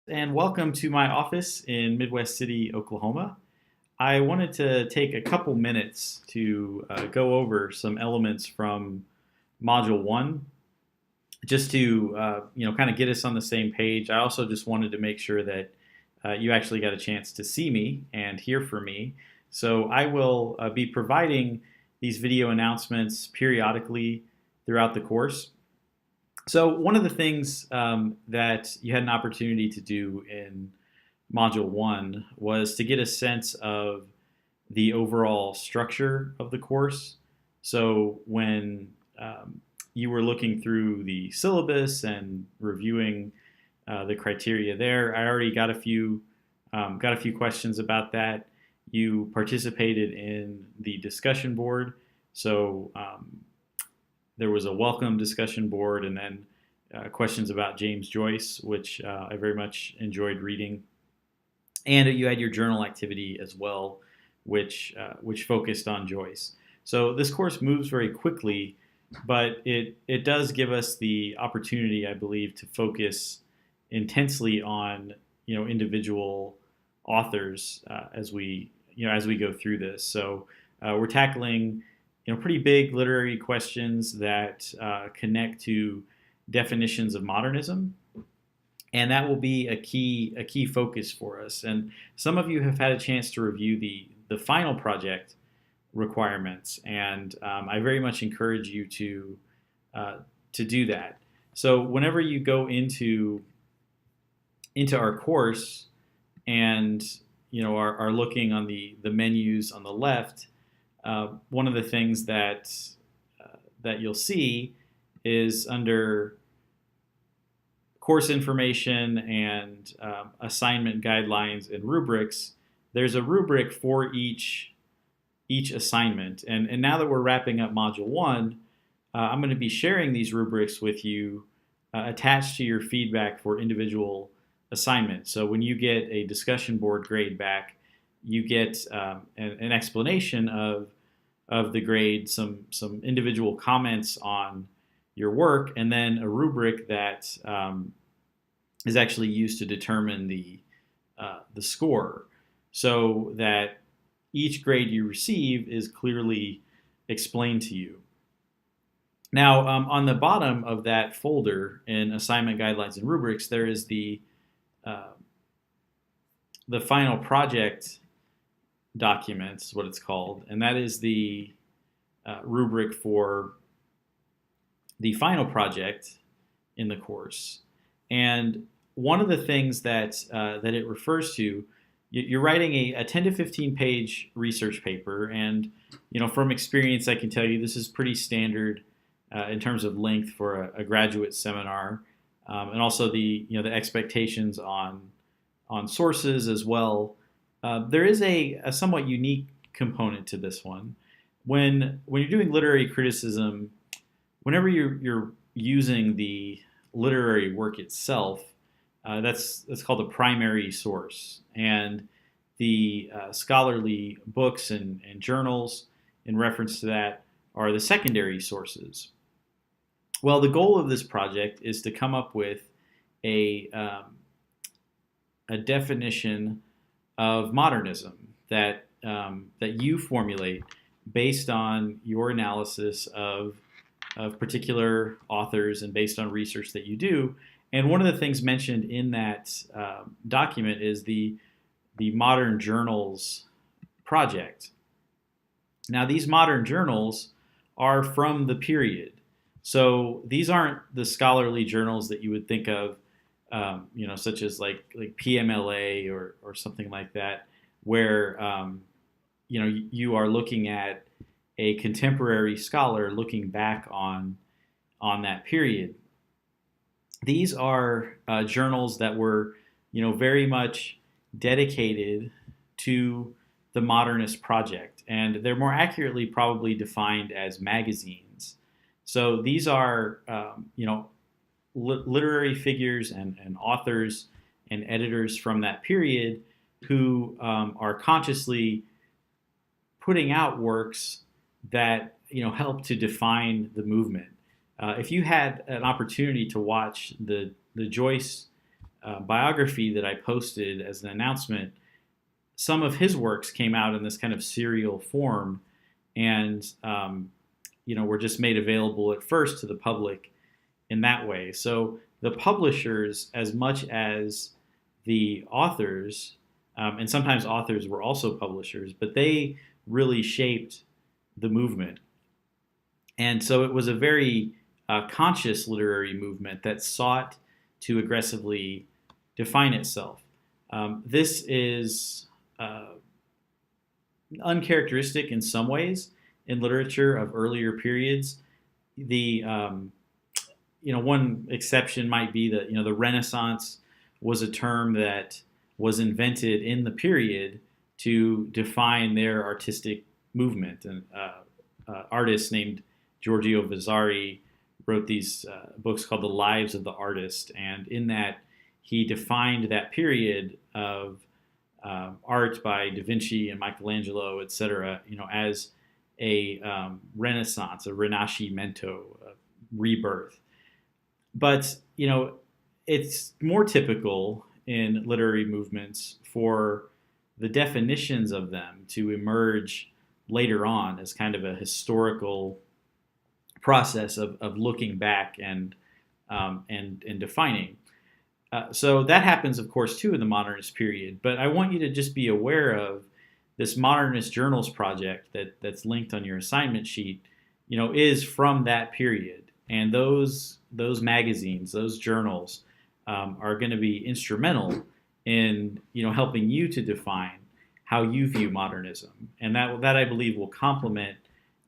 And welcome to my office in Midwest City, Oklahoma. I wanted to take a couple minutes to go over some elements from Module 1 just to kind of get us on the same page. I also just wanted to make sure that you actually got a chance to see me and hear from me. So I will be providing these video announcements periodically throughout the course. So one of the things that you had an opportunity to do in Module 1 was to get a sense of the overall structure of the course. So when you were looking through the syllabus and reviewing the criteria there, I already got a few questions about that. You participated in the discussion board, so there was a welcome discussion board, and then questions about James Joyce, which I very much enjoyed reading. And you had your journal activity as well, which focused on Joyce. So this course moves very quickly, but it does give us the opportunity, I believe, to focus intensely on individual authors as we go through this. So we're tackling pretty big literary questions that connect to definitions of modernism, and that will be a key focus for us. And some of you have had a chance to review the final project requirements, and I very much encourage you to do that. So whenever you go into our course and are looking on the menus on the left, one of the things that you'll see is under course information and assignment guidelines and rubrics. There's a rubric for each assignment, and now that we're wrapping up Module 1, I'm going to be sharing these rubrics with you attached to your feedback for individual assignments. So when you get a discussion board grade back, you get an explanation of the grade, some individual comments on your work, and then a rubric that is actually used to determine the score, so that each grade you receive is clearly explained to you. Now, on the bottom of that folder in assignment guidelines and rubrics, there is the final project document, is what it's called, and that is the rubric for the final project in the course. And one of the things that it refers to, you're writing a 10 to 15 page research paper, and from experience I can tell you this is pretty standard in terms of length for a graduate seminar, and also the expectations on sources as well. There is a somewhat unique component to this one. When you're doing literary criticism, whenever you're using the literary work itself, that's called a primary source, and the scholarly books and journals in reference to that are the secondary sources. Well, the goal of this project is to come up with a definition of modernism that you formulate based on your analysis of particular authors and based on research that you do. And one of the things mentioned in that document is the Modern Journals project. Now, these modern journals are from the period. So these aren't the scholarly journals that you would think of, such as like PMLA or something like that, where you are looking at a contemporary scholar looking back on that period. These are journals that were, very much dedicated to the modernist project, and they're more accurately probably defined as magazines. So these are, literary figures and authors and editors from that period who are consciously putting out works that help to define the movement. If you had an opportunity to watch the Joyce biography that I posted as an announcement, some of his works came out in this kind of serial form, and were just made available at first to the public in that way. So the publishers, as much as the authors, and sometimes authors were also publishers, but they really shaped the movement. And so it was a very conscious literary movement that sought to aggressively define itself. This is uncharacteristic in some ways in literature of earlier periods. The one exception might be that the Renaissance was a term that was invented in the period to define their artistic movement. And artist named Giorgio Vasari wrote these books called The Lives of the Artist, and in that he defined that period of art by Da Vinci and Michelangelo, etc., as a renaissance, a rinascimento, a rebirth. But it's more typical in literary movements for the definitions of them to emerge later on as kind of a historical process of looking back and defining. So that happens, of course, too in the modernist period. But I want you to just be aware of this Modernist Journals project that's linked on your assignment sheet, is from that period. And those magazines, those journals, are going to be instrumental in helping you to define how you view modernism, and that I believe will complement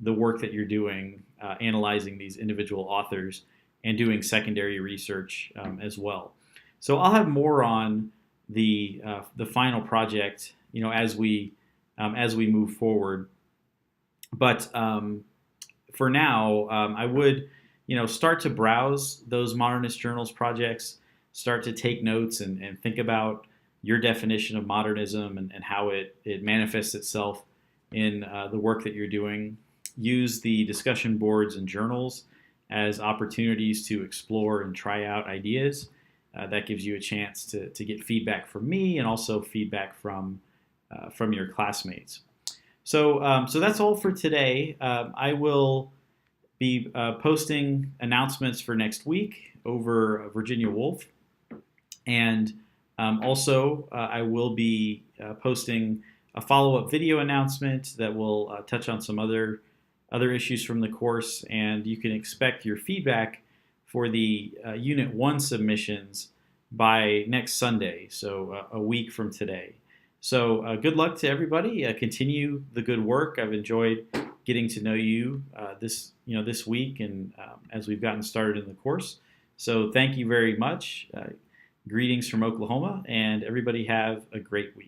the work that you're doing, analyzing these individual authors and doing secondary research as well. So I'll have more on the final project, as we move forward. But for now, I would start to browse those Modernist Journals projects, start to take notes and think about your definition of modernism and how it manifests itself in the work that you're doing. Use the discussion boards and journals as opportunities to explore and try out ideas. That gives you a chance to get feedback from me and also feedback from your classmates. So that's all for today. I will be posting announcements for next week over Virginia Woolf, and also I will be posting a follow-up video announcement that will touch on some other issues from the course, and you can expect your feedback for the Unit 1 submissions by next Sunday, so a week from today. So good luck to everybody. Continue the good work. I've enjoyed getting to know you this week and as we've gotten started in the course. So thank you very much. Greetings from Oklahoma, and everybody have a great week.